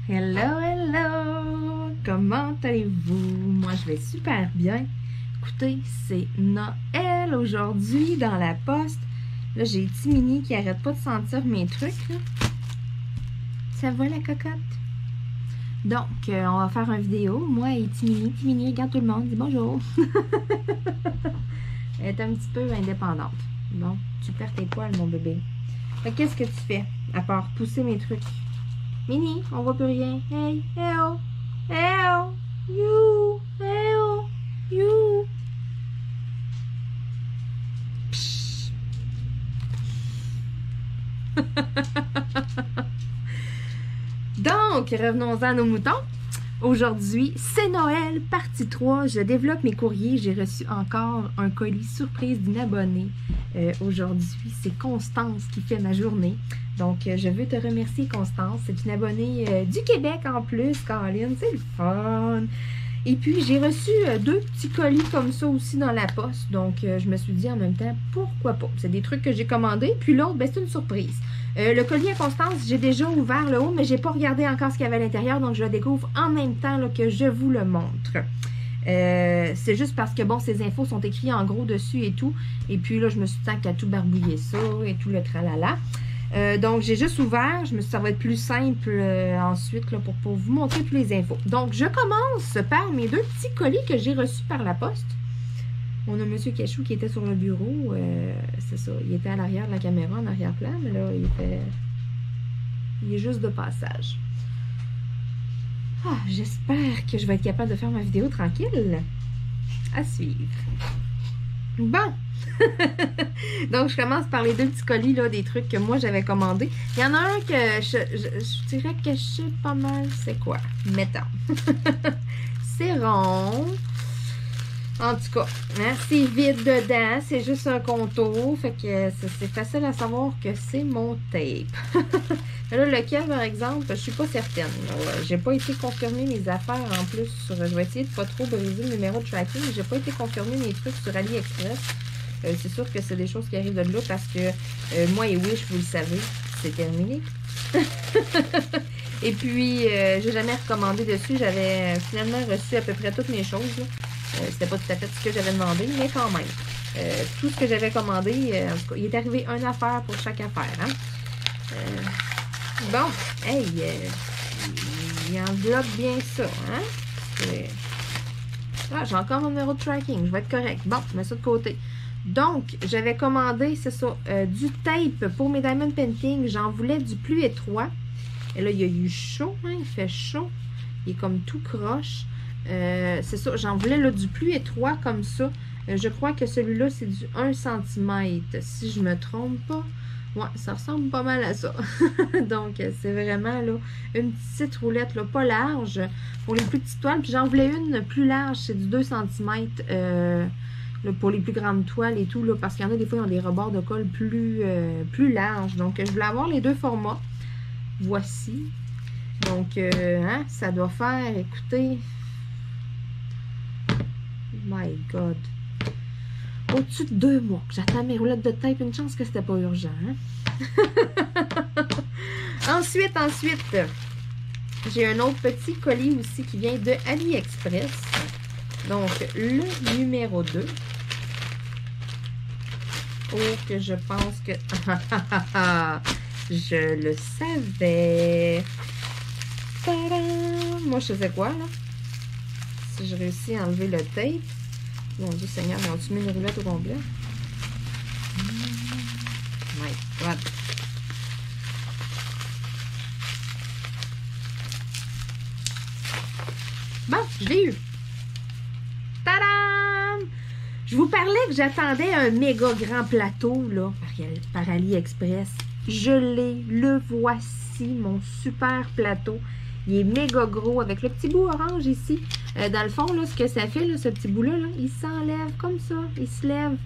Hello, hello! Comment allez-vous? Moi, je vais super bien. Écoutez, c'est Noël aujourd'hui dans la poste. Là, j'ai Timini qui arrête pas de sentir mes trucs. Là. Ça va, la cocotte? Donc, on va faire une vidéo. Moi et Timini. Timini regarde tout le monde, dit bonjour. Elle est un petit peu indépendante. Bon, tu perds tes poils, mon bébé. Fait qu'est-ce que tu fais à part pousser mes trucs? Mini, on voit plus rien. Hey, hey oh, you, hey oh, you. Donc, revenons-en à nos moutons. Aujourd'hui, c'est Noël, partie 3. Je développe mes courriers. J'ai reçu encore un colis surprise d'une abonnée. Aujourd'hui, c'est Constance qui fait ma journée. Donc, je veux te remercier, Constance. C'est une abonnée du Québec en plus, Caroline. C'est le fun. Et puis, j'ai reçu deux petits colis comme ça aussi dans la poste. Donc, je me suis dit en même temps, pourquoi pas? C'est des trucs que j'ai commandés. Puis l'autre, ben, c'est une surprise. Le collier à Constance, j'ai déjà ouvert le haut, mais j'ai pas regardé encore ce qu'il y avait à l'intérieur. Donc, je le découvre en même temps là, que je vous le montre. C'est juste parce que, bon, ces infos sont écrites en gros dessus et tout. Et puis là, je me suis dit qu'à tout barbouiller ça et tout le tralala. Donc, j'ai juste ouvert. Je me suis dit ça va être plus simple ensuite là, pour vous montrer toutes les infos. Donc, je commence par mes deux petits colis que j'ai reçus par la poste. On a M. Cachou qui était sur le bureau. C'est ça. Il était à l'arrière de la caméra, en arrière-plan. Mais là, il est juste de passage. Ah, j'espère que je vais être capable de faire ma vidéo tranquille. À suivre. Bon. Donc, je commence par les deux petits colis, là, des trucs que moi, j'avais commandés. Il y en a un que je dirais que je sais pas mal c'est quoi. Mettons. C'est rond. En tout cas, hein, c'est vide dedans. C'est juste un contour. Fait que c'est facile à savoir que c'est mon tape. Là, lequel, par exemple, je suis pas certaine. J'ai pas été confirmer mes affaires en plus. Je vais essayer de pas trop briser le numéro de tracking. J'ai pas été confirmer mes trucs sur AliExpress. C'est sûr que c'est des choses qui arrivent de là parce que moi et Wish, vous le savez, c'est terminé. Et puis, j'ai jamais recommandé dessus. J'avais finalement reçu à peu près toutes mes choses. C'était pas tout à fait ce que j'avais demandé, mais quand même. Tout ce que j'avais commandé, en tout cas, il est arrivé une affaire pour chaque affaire. Hein? Bon, hey, il enveloppe bien ça. Hein? Ah, j'ai encore mon numéro de tracking. Je vais être correct. Bon, je mets ça de côté. Donc, j'avais commandé, c'est ça, du tape pour mes diamond painting. J'en voulais du plus étroit. Et là, il y a eu chaud, hein, il fait chaud. Il est comme tout croche. C'est ça, j'en voulais là, du plus étroit comme ça. Je crois que celui-là, c'est du 1 cm. Si je me trompe pas. Ouais, ça ressemble pas mal à ça. Donc, c'est vraiment là une petite roulette, là, pas large, pour les plus petites toiles. Puis j'en voulais une plus large, c'est du 2 cm. Là, pour les plus grandes toiles et tout, là, parce qu'il y en a des fois, ils ont des rebords de colle plus larges. Donc, je voulais avoir les deux formats. Voici. Donc, hein, ça doit faire, écoutez, my God, au-dessus de 2 mois que j'attends mes roulettes de tape. Une chance que c'était pas urgent. Hein? Ensuite, j'ai un autre petit colis aussi qui vient de AliExpress. Donc, le numéro 2. Oh, que je pense que... je le savais. Tadam! Moi, je faisais quoi, là? Si je réussis à enlever le tape. Mon Dieu Seigneur, ils ont-tu mis une roulette au complet? My God! Bon, je l'ai eu. Tadam! Je vous parlais que j'attendais un méga grand plateau, là, par AliExpress. Je l'ai, le voici, mon super plateau. Il est méga gros avec le petit bout orange ici. Dans le fond, là, ce que ça fait, là, ce petit bout-là, là, il s'enlève comme ça. Il se lève.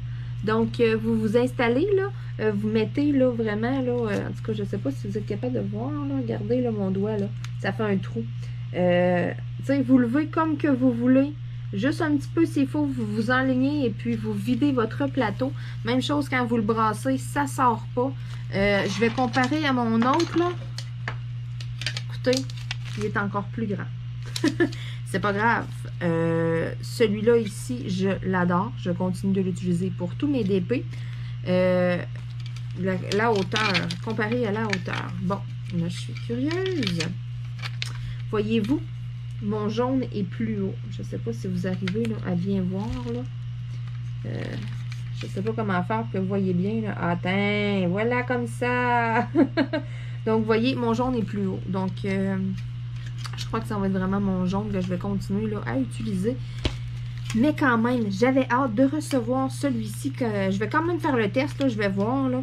Donc, vous vous installez, là. Vous mettez, là, vraiment, là. En tout cas, je ne sais pas si vous êtes capable de voir, là. Regardez, là, mon doigt, là. Ça fait un trou. Tu sais, vous levez comme que vous voulez. Juste un petit peu, s'il faut, vous vous enlignez et puis vous videz votre plateau. Même chose quand vous le brassez, ça ne sort pas. Je vais comparer à mon autre, là. Écoutez, il est encore plus grand. C'est pas grave. Celui-là ici, je l'adore. Je continue de l'utiliser pour tous mes DP. La hauteur, comparé à la hauteur. Bon, là, je suis curieuse. Voyez-vous, mon jaune est plus haut. Je ne sais pas si vous arrivez là, à bien voir. Là. Je ne sais pas comment faire pour que vous voyez bien. Là. Attends, voilà comme ça. Donc, vous voyez, mon jaune est plus haut. Donc, je crois que ça va être vraiment mon jaune que je vais continuer là, à utiliser. Mais quand même, j'avais hâte de recevoir celui-ci. Je vais quand même faire le test. Là, je vais voir là,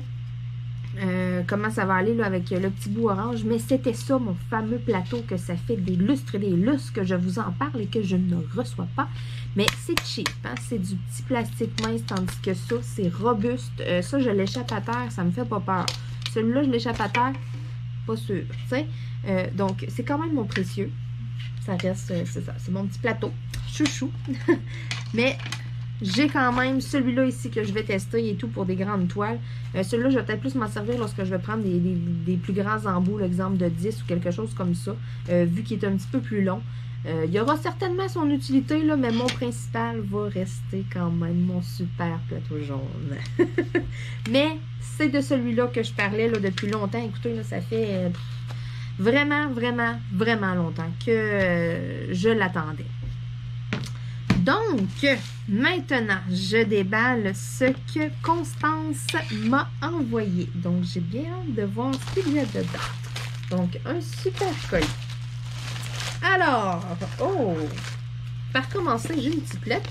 comment ça va aller là, avec le petit bout orange. Mais c'était ça, mon fameux plateau, que ça fait des lustres et des lustres que je vous en parle et que je ne reçois pas. Mais c'est cheap. Hein? C'est du petit plastique mince, tandis que ça, c'est robuste. Ça, je l'échappe à terre. Ça me fait pas peur. Celui-là, je l'échappe à terre. Pas sûr. Donc, c'est quand même mon précieux. Ça reste, c'est ça. C'est mon petit plateau. Chouchou. Mais j'ai quand même celui-là ici que je vais tester et tout pour des grandes toiles. Celui-là, je vais peut-être plus m'en servir lorsque je vais prendre des plus grands embouts, l'exemple de 10 ou quelque chose comme ça, vu qu'il est un petit peu plus long. Il y aura certainement son utilité, là, mais mon principal va rester quand même mon super plateau jaune. Mais c'est de celui-là que je parlais là, depuis longtemps. Écoutez, là, ça fait vraiment, vraiment, vraiment longtemps que je l'attendais. Donc, maintenant, je déballe ce que Constance m'a envoyé. Donc, j'ai bien hâte de voir ce qu'il y a dedans. Donc, un super colis. Alors, par commencer, j'ai une petite lettre.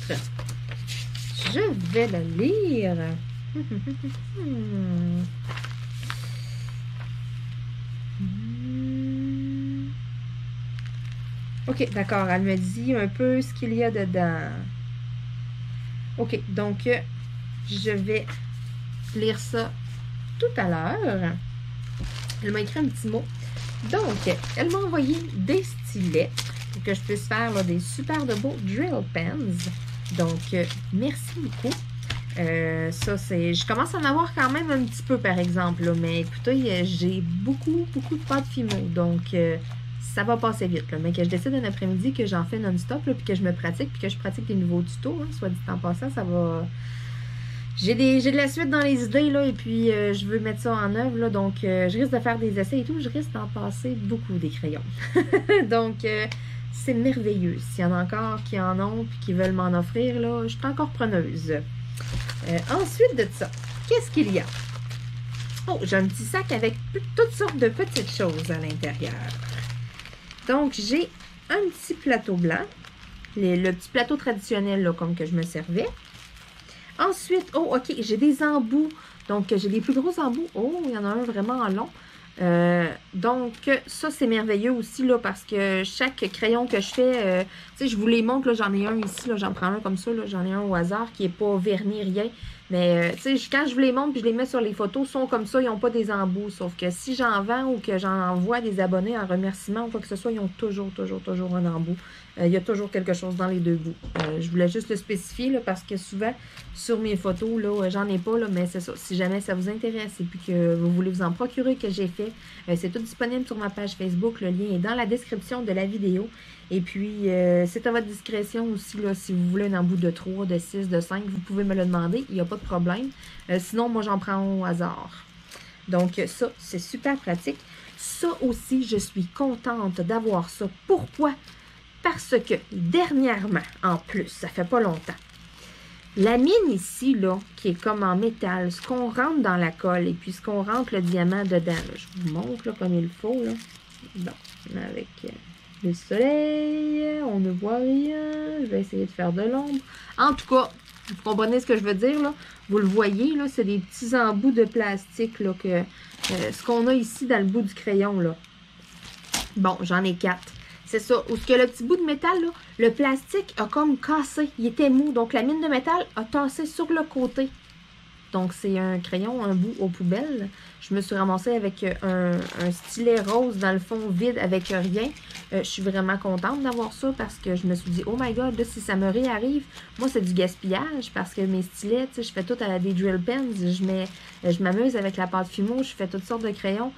Je vais la lire. OK, d'accord. Elle me dit un peu ce qu'il y a dedans. OK, donc, je vais lire ça tout à l'heure. Elle m'a écrit un petit mot. Donc, elle m'a envoyé des stylets pour que je puisse faire là, des super de beaux drill pens. Donc, merci beaucoup. Ça, c'est... Je commence à en avoir quand même un petit peu, par exemple. Là, mais écoutez, j'ai beaucoup de pâte Fimo. Donc, ça va passer vite. Là, mais que je décide un après-midi que j'en fais non-stop, puis que je me pratique, puis que je pratique des nouveaux tutos. Hein, soit dit en passant, ça va... J'ai de la suite dans les idées, là, et puis je veux mettre ça en œuvre, là, donc je risque de faire des essais et tout, je risque d'en passer beaucoup des crayons. Donc, c'est merveilleux. S'il y en a encore qui en ont puis qui veulent m'en offrir, là, je suis encore preneuse. Ensuite de ça, qu'est-ce qu'il y a? Oh, j'ai un petit sac avec toutes sortes de petites choses à l'intérieur. Donc, j'ai un petit plateau blanc, le petit plateau traditionnel, là, comme que je me servais. Ensuite, oh, OK, j'ai des embouts. Donc, j'ai des plus gros embouts. Oh, il y en a un vraiment long. Donc, ça, c'est merveilleux aussi, là, parce que chaque crayon que je fais, tu sais, je vous les montre, là, j'en ai un ici, là, j'en prends un comme ça, là, j'en ai un au hasard, qui n'est pas verni, rien. Mais, tu sais, quand je vous les montre, puis je les mets sur les photos, sont comme ça, ils n'ont pas des embouts. Sauf que si j'en vends ou que j'en envoie des abonnés en remerciement ou quoi que ce soit, ils ont toujours un embout. Il y a toujours quelque chose dans les deux bouts. Je voulais juste le spécifier, là, parce que souvent, sur mes photos, là, j'en ai pas, là, mais c'est ça. Si jamais ça vous intéresse et puis que vous voulez vous en procurer, que j'ai fait, c'est tout disponible sur ma page Facebook. Le lien est dans la description de la vidéo. Et puis, c'est à votre discrétion aussi, là, si vous voulez un embout de 3, de 6, de 5, vous pouvez me le demander. Il n'y a pas de problème. Sinon, moi, j'en prends au hasard. Donc, ça, c'est super pratique. Ça aussi, je suis contente d'avoir ça. Pourquoi? Parce que, dernièrement, en plus, ça fait pas longtemps, la mine ici, là, qui est comme en métal, ce qu'on rentre dans la colle et puis ce qu'on rentre le diamant dedans, là, je vous montre là, comme il faut, là. Bon, avec le soleil, on ne voit rien. Je vais essayer de faire de l'ombre. En tout cas, vous comprenez ce que je veux dire, là? Vous le voyez, là, c'est des petits embouts de plastique, là, que ce qu'on a ici dans le bout du crayon, là. Bon, j'en ai 4. C'est ça. Où ce que le petit bout de métal, là, le plastique a comme cassé. Il était mou. Donc, la mine de métal a tassé sur le côté. Donc, c'est un crayon, un bout aux poubelles. Je me suis ramassée avec un stylet rose, dans le fond, vide, avec rien. Je suis vraiment contente d'avoir ça parce que je me suis dit, oh my god, là, si ça me réarrive, moi, c'est du gaspillage parce que mes stylets, tu sais, je fais tout à la des drill pens. Je m'amuse avec la pâte Fimo. Je fais toutes sortes de crayons.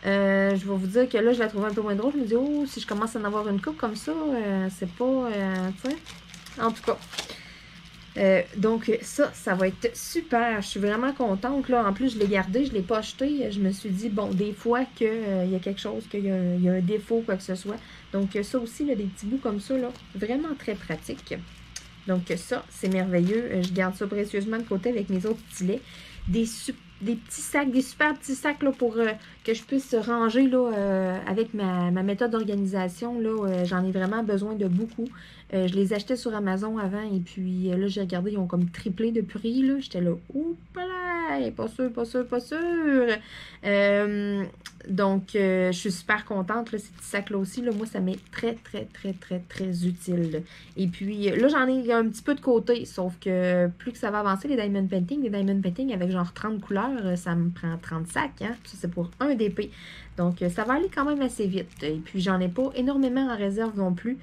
Je vais vous dire que là, je la trouve un peu moins drôle. Je me dis, oh, si je commence à en avoir une coupe comme ça, c'est pas, tu sais. En tout cas. Donc ça va être super. Je suis vraiment contente. Là. En plus, je l'ai gardé, je ne l'ai pas acheté. Je me suis dit, bon, des fois qu'il y a quelque chose, qu'il y a un défaut, quoi que ce soit. Donc ça aussi, là, des petits bouts comme ça, là, vraiment très pratique. Donc ça, c'est merveilleux. Je garde ça précieusement de côté avec mes autres petits laits. Des petits sacs, des super petits sacs là, pour que je puisse ranger là, avec ma méthode d'organisation. J'en ai vraiment besoin de beaucoup. Je les achetais sur Amazon avant et puis là, j'ai regardé, ils ont comme triplé de prix. J'étais là, oups là, pas sûr, pas sûr, pas sûr. Donc, je suis super contente, là, ces petits sacs-là aussi. Là, moi, ça m'est très, très, très, très, très utile. Là. Et puis, là, j'en ai un petit peu de côté, sauf que plus que ça va avancer, les Diamond Painting avec genre 30 couleurs, ça me prend 30 sacs. Hein? Ça, c'est pour un DP. Donc, ça va aller quand même assez vite. Et puis, j'en ai pas énormément en réserve non plus.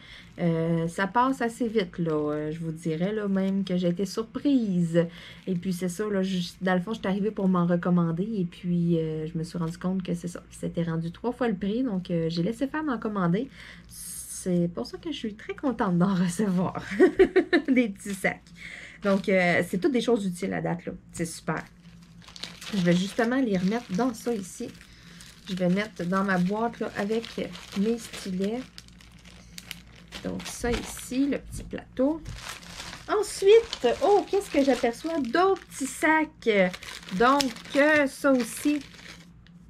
Ça passe assez vite, là. Je vous dirais, là, même que j'ai été surprise. Et puis, c'est ça, là, dans le fond, je suis arrivée pour m'en recommander. Et puis, je me suis rendu compte que c'est ça. C'était rendu 3 fois le prix. Donc, j'ai laissé faire d'en commander. C'est pour ça que je suis très contente d'en recevoir. Des petits sacs. Donc, c'est toutes des choses utiles à date, là. C'est super. Je vais justement les remettre dans ça ici. Je vais mettre dans ma boîte là, avec mes stylets. Donc, ça ici, le petit plateau. Ensuite, oh, qu'est-ce que j'aperçois? D'autres petits sacs. Donc, ça aussi,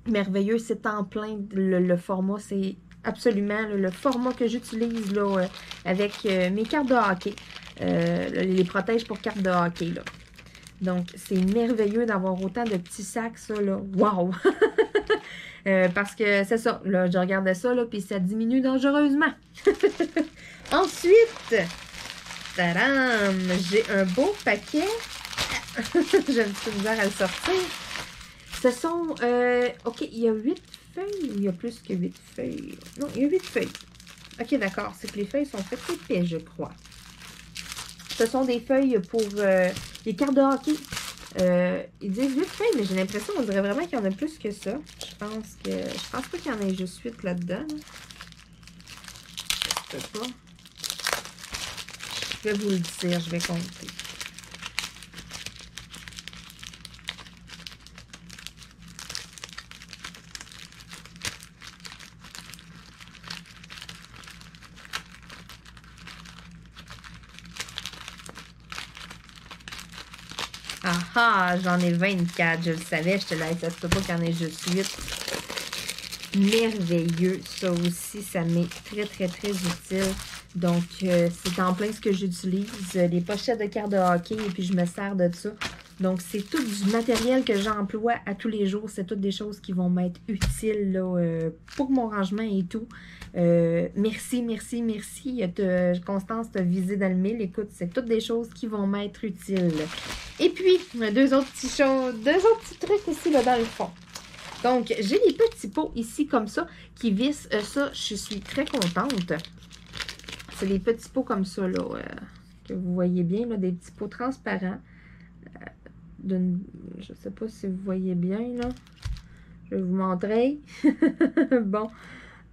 merveilleux. C'est en plein. Le format, c'est absolument le format que j'utilise là avec mes cartes de hockey. Les protèges pour cartes de hockey, là. Donc, c'est merveilleux d'avoir autant de petits sacs, ça, là. Wow! Parce que c'est ça, là, je regardais ça, là, puis ça diminue dangereusement. Ensuite, tadam! J'ai un beau paquet. J'ai un petit peu misère à le sortir. Ce sont, OK, il y a 8 feuilles ou il y a plus que 8 feuilles? Non, il y a 8 feuilles. OK, d'accord, c'est que les feuilles sont faites épais, je crois. Ce sont des feuilles pour les cartes de hockey. Ils disent 8 feuilles, mais j'ai l'impression, on dirait vraiment qu'il y en a plus que ça. Je pense pas qu'il y en ait juste 8 là-dedans. Je sais pas. Je vais vous le dire, je vais compter. Ah, j'en ai 24, je le savais, je te l'ai dit, ça se peut pas qu'il y en ait juste 8. Merveilleux, ça aussi, ça m'est très, très, très utile. Donc, c'est en plein ce que j'utilise, les pochettes de cartes de hockey, et puis je me sers de ça. Donc, c'est tout du matériel que j'emploie à tous les jours. C'est toutes des choses qui vont m'être utiles là, pour mon rangement et tout. Merci, merci, merci. Constance t'a visé dans le mille. Écoute, c'est toutes des choses qui vont m'être utiles. Et puis, deux autres petits trucs ici là, dans le fond. Donc, j'ai les petits pots ici comme ça qui vissent. Ça, je suis très contente. C'est les petits pots comme ça là, que vous voyez bien, là, des petits pots transparents. Je ne sais pas si vous voyez bien, là. Je vais vous montrer. Bon.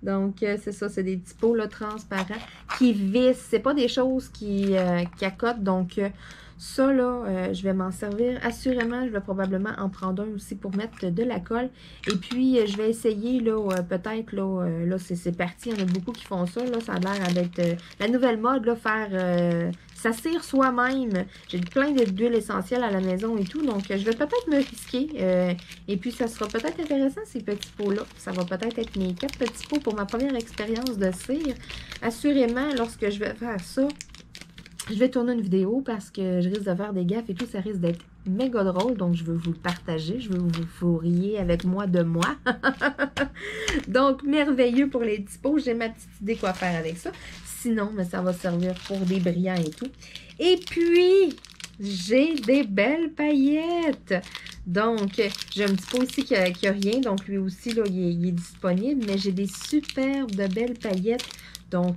Donc, c'est ça, c'est des petits pots là, transparents qui vissent. C'est pas des choses qui accotent. Donc, ça, là, je vais m'en servir. Assurément, je vais probablement en prendre un aussi pour mettre de la colle. Et puis, je vais essayer, là, peut-être, là c'est parti. Il y en a beaucoup qui font ça, là. Ça a l'air d'être la nouvelle mode, là, faire s'assire soi-même. J'ai plein d'huiles essentielles à la maison et tout. Donc, je vais peut-être me risquer. Et puis, ça sera peut-être intéressant, ces petits pots-là. Ça va peut-être être mes 4 petits pots pour ma première expérience de cire. Assurément, lorsque je vais faire ça, je vais tourner une vidéo parce que je risque de faire des gaffes et tout. Ça risque d'être méga drôle. Donc, je veux vous le partager. Je veux vous riez avec moi de moi. Donc, merveilleux pour les petits pots. J'ai ma petite idée quoi faire avec ça. Sinon, mais ça va servir pour des brillants et tout. Et puis, j'ai des belles paillettes. Donc, j'ai un petit pot aussi qui a rien. Donc, lui aussi, là, il est disponible. Mais j'ai des superbes de belles paillettes. Donc,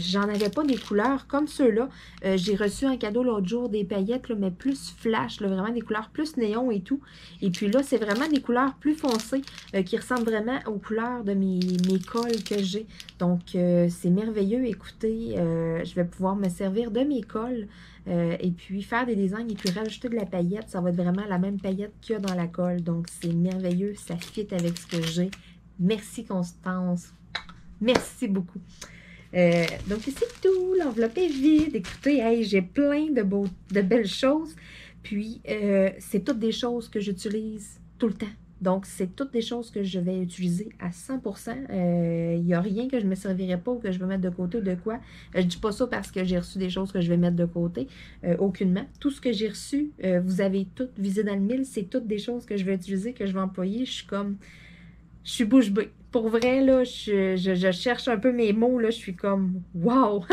j'en avais pas des couleurs comme ceux-là. J'ai reçu un cadeau l'autre jour des paillettes, là, mais plus flash, là, vraiment des couleurs plus néon et tout. Et puis là, c'est vraiment des couleurs plus foncées qui ressemblent vraiment aux couleurs de mes cols que j'ai. Donc, c'est merveilleux. Écoutez, je vais pouvoir me servir de mes cols et puis faire des designs et puis rajouter de la paillette. Ça va être vraiment la même paillette qu'il y a dans la colle. Donc, c'est merveilleux. Ça fit avec ce que j'ai. Merci, Constance. Merci beaucoup. Donc, c'est tout. L'enveloppe est vide. Écoutez, hey, j'ai plein de belles choses. Puis, c'est toutes des choses que j'utilise tout le temps. Donc, c'est toutes des choses que je vais utiliser à 100%. Il n'y a rien que je ne me servirais pas ou que je vais mettre de côté ou de quoi. Je ne dis pas ça parce que j'ai reçu des choses que je vais mettre de côté. Aucunement. Tout ce que j'ai reçu, vous avez tout visé dans le mille. C'est toutes des choses que je vais utiliser, que je vais employer. Je suis bouche bée. Pour vrai, là, je cherche un peu mes mots, là, je suis comme « wow! »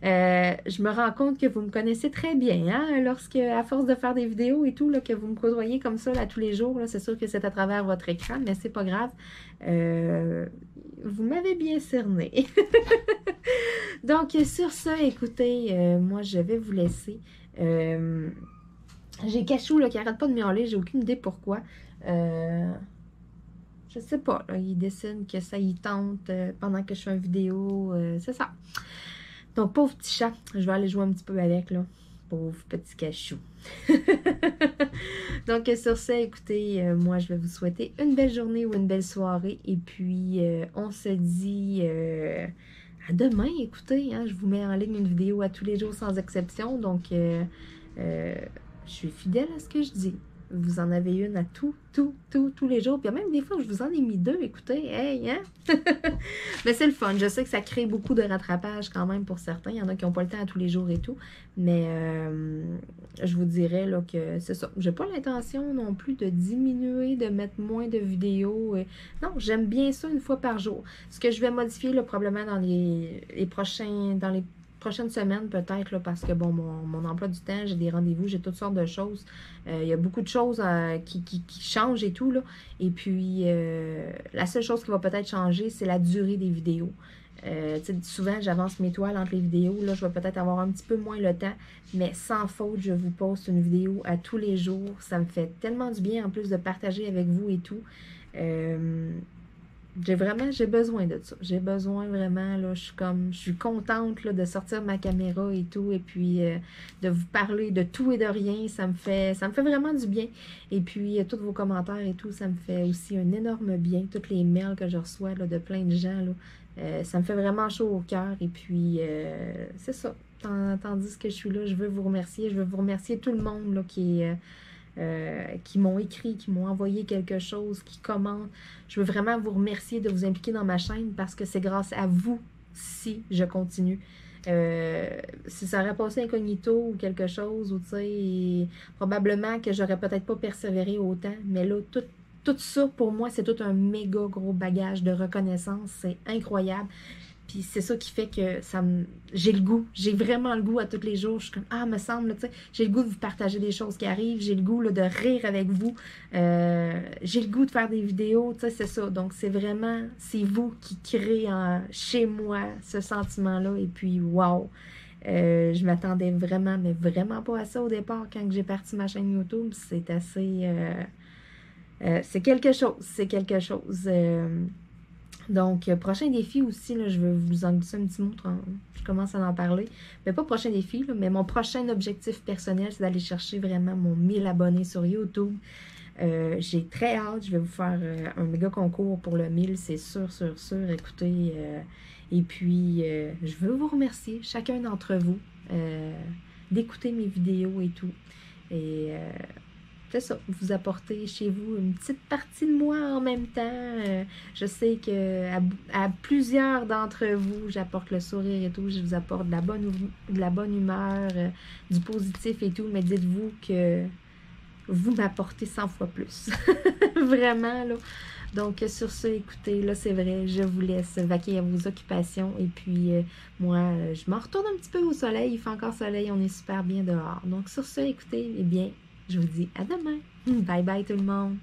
Je me rends compte que vous me connaissez très bien, hein, lorsque, à force de faire des vidéos et tout, là, que vous me côtoyez comme ça, là, tous les jours, là, c'est sûr que c'est à travers votre écran, mais c'est pas grave. Vous m'avez bien cerné. Donc, sur ça, écoutez, moi, je vais vous laisser. J'ai Cachou, là, qui arrête pas de miauler, j'ai aucune idée pourquoi. Je sais pas, là, il décide que ça y tente pendant que je fais une vidéo, c'est ça. Donc, pauvre petit chat, je vais aller jouer un petit peu avec, là. Pauvre petit Cachou. Donc, sur ça, écoutez, moi, je vais vous souhaiter une belle journée ou une belle soirée. Et puis, on se dit à demain, écoutez, hein, je vous mets en ligne une vidéo à tous les jours sans exception. Donc, je suis fidèle à ce que je dis. Vous en avez une à tous les jours. Puis même des fois, je vous en ai mis deux. Écoutez, hey, hein? Mais c'est le fun. Je sais que ça crée beaucoup de rattrapage quand même pour certains. Il y en a qui n'ont pas le temps à tous les jours et tout. Mais je vous dirais là, que c'est ça. J'ai pas l'intention non plus de diminuer, de mettre moins de vidéos. Non, j'aime bien ça une fois par jour. Ce que je vais modifier là, probablement dans les prochaines semaines peut-être, là, parce que bon, mon emploi du temps, j'ai des rendez-vous, j'ai toutes sortes de choses. Il y a beaucoup de choses qui changent et tout, là. Et puis, la seule chose qui va peut-être changer, c'est la durée des vidéos. Souvent, j'avance mes toiles entre les vidéos. Là, je vais peut-être avoir un petit peu moins le temps, mais sans faute, je vous poste une vidéo à tous les jours. Ça me fait tellement du bien, en plus de partager avec vous et tout. J'ai besoin de ça. J'ai besoin vraiment, là, je suis contente là, de sortir ma caméra et tout, et puis de vous parler de tout et de rien. Ça me fait vraiment du bien. Et puis, tous vos commentaires et tout, ça me fait aussi un énorme bien. Toutes les mails que je reçois là, de plein de gens, là, ça me fait vraiment chaud au cœur. Et puis, c'est ça. Tandis que je suis là, je veux vous remercier. Je veux vous remercier tout le monde là, qui m'ont écrit, qui m'ont envoyé quelque chose, qui commentent. Je veux vraiment vous remercier de vous impliquer dans ma chaîne parce que c'est grâce à vous si je continue. Si ça aurait passé incognito ou quelque chose, ou tu sais, probablement que j'aurais peut-être pas persévéré autant, mais là, tout ça, pour moi, c'est tout un méga gros bagage de reconnaissance. C'est incroyable. Puis c'est ça qui fait que j'ai le goût. J'ai vraiment le goût à tous les jours. Je suis comme, me semble, tu sais, j'ai le goût de vous partager des choses qui arrivent. J'ai le goût là, de rire avec vous. J'ai le goût de faire des vidéos, tu sais, c'est ça. Donc c'est vous qui créez chez moi ce sentiment-là. Et puis, wow! Je m'attendais vraiment, mais vraiment pas à ça au départ quand j'ai parti ma chaîne YouTube. C'est assez... c'est quelque chose. Donc, prochain défi aussi, là, je vais vous en glisser un petit mot, je commence à en parler. Mais pas prochain défi, là, mais mon prochain objectif personnel, c'est d'aller chercher vraiment mon 1000 abonnés sur YouTube. J'ai très hâte, je vais vous faire un méga concours pour le 1000, c'est sûr. Écoutez, et puis, je veux vous remercier, chacun d'entre vous, d'écouter mes vidéos et tout. Et... c'est ça, vous apportez chez vous une petite partie de moi en même temps. Je sais que à plusieurs d'entre vous, j'apporte le sourire et tout, je vous apporte de la bonne humeur, du positif et tout, mais dites-vous que vous m'apportez 100 fois plus. Vraiment, là. Donc, sur ce, écoutez, là, c'est vrai, je vous laisse vaquer à vos occupations. Et puis, moi, je m'en retourne un petit peu au soleil. Il fait encore soleil, on est super bien dehors. Donc, sur ce, écoutez, eh bien, je vous dis à demain. Bye bye tout le monde.